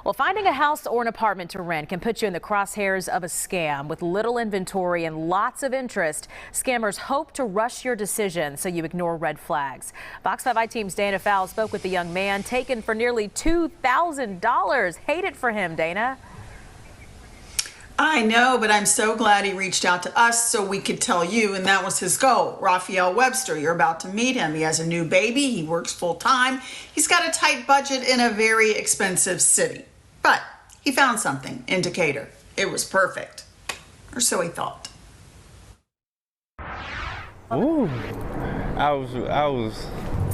Well, finding a house or an apartment to rent can put you in the crosshairs of a scam. With little inventory and lots of interest, scammers hope to rush your decision so you ignore red flags. Fox 5 I-Team's Dana Fowle spoke with the young man taken for nearly $2,000. Hate it for him, Dana. I know, but I'm so glad he reached out to us so we could tell you, and that was his goal. Raphael Webster, you're about to meet him. He has a new baby. He works full time. He's got a tight budget in a very expensive city. But he found something in Decatur. It was perfect, or so he thought. Ooh,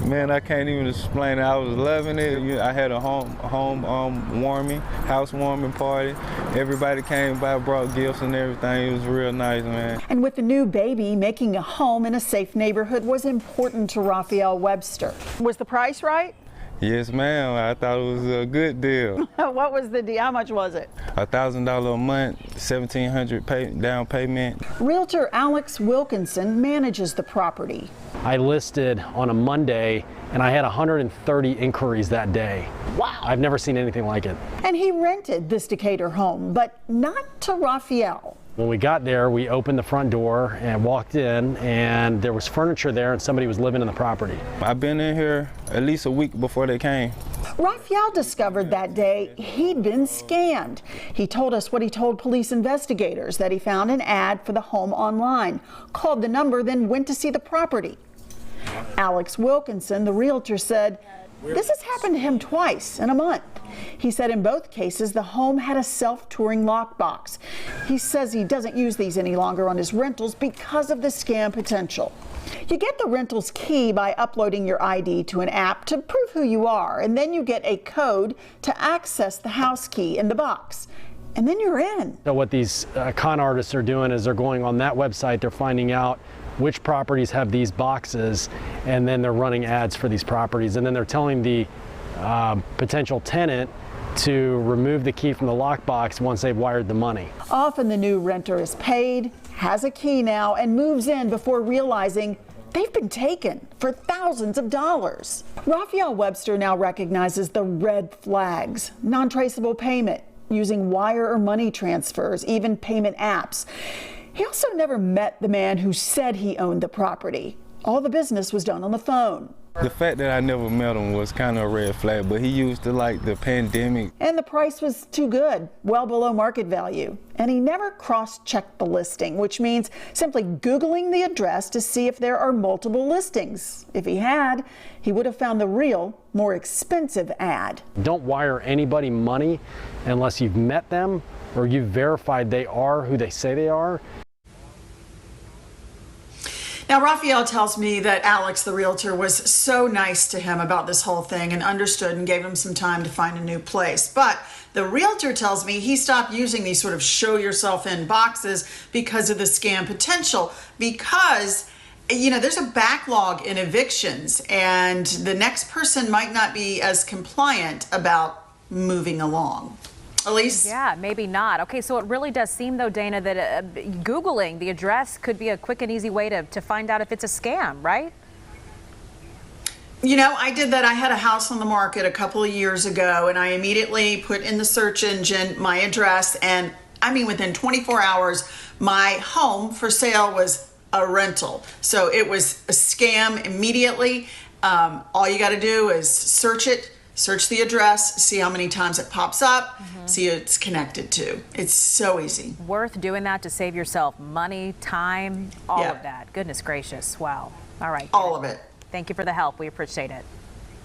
man, I can't even explain it. I was loving it. I had a housewarming party. Everybody came by, brought gifts and everything. It was real nice, man. And with the new baby, making a home in a safe neighborhood was important to Raphael Webster. Was the price right? Yes, ma'am. I thought it was a good deal. What was the deal? How much was it? $1,000 a month, $1,700 down payment. Realtor Alex Wilkinson manages the property. I listed on a Monday and I had 130 inquiries that day. Wow. I've never seen anything like it. And he rented this Decatur home, but not to Raphael. When we got there, we opened the front door and walked in, and there was furniture there and somebody was living in the property. I've been in here at least a week before they came. Raphael discovered that day he'd been scammed. He told us what he told police investigators, that he found an ad for the home online, called the number, then went to see the property. Alex Wilkinson, the realtor, said this has happened to him twice in a month. He said in both cases the home had a self-touring lockbox. He says he doesn't use these any longer on his rentals because of the scam potential. You get the rental's key by uploading your ID to an app to prove who you are, and then you get a code to access the house key in the box. And then you're in. So what these con artists are doing is they're going on that website, they're finding out which properties have these boxes, and then they're running ads for these properties, and then they're telling the potential tenant to remove the key from the lockbox once they've wired the money. Often the new renter is paid, has a key now, and moves in before realizing they've been taken for thousands of dollars. Raphael Webster now recognizes the red flags: non-traceable payment, using wire or money transfers, even payment apps. He also never met the man who said he owned the property. All the business was done on the phone. The fact that I never met him was kind of a red flag, but he used to like the pandemic. And the price was too good, well below market value. And he never cross-checked the listing, which means simply Googling the address to see if there are multiple listings. If he had, he would have found the real, more expensive ad. Don't wire anybody money unless you've met them or you've verified they are who they say they are. Now, Raphael tells me that Alex, the realtor, was so nice to him about this whole thing and understood and gave him some time to find a new place. But the realtor tells me he stopped using these sort of show yourself in boxes because of the scam potential, because there's a backlog in evictions and the next person might not be as compliant about moving along. Elise? Yeah, maybe not. Okay, so it really does seem, though, Dana, that Googling the address could be a quick and easy way to find out if it's a scam, right? I did that. I had a house on the market a couple of years ago, and I immediately put in the search engine my address, and within 24 hours, my home for sale was a rental. So it was a scam immediately. All you got to do is search the address, see how many times it pops up, see who it's connected to. It's so easy. Worth doing that to save yourself money, time, all of that. Goodness gracious. Wow. All right. All of it. Thank you for the help. We appreciate it.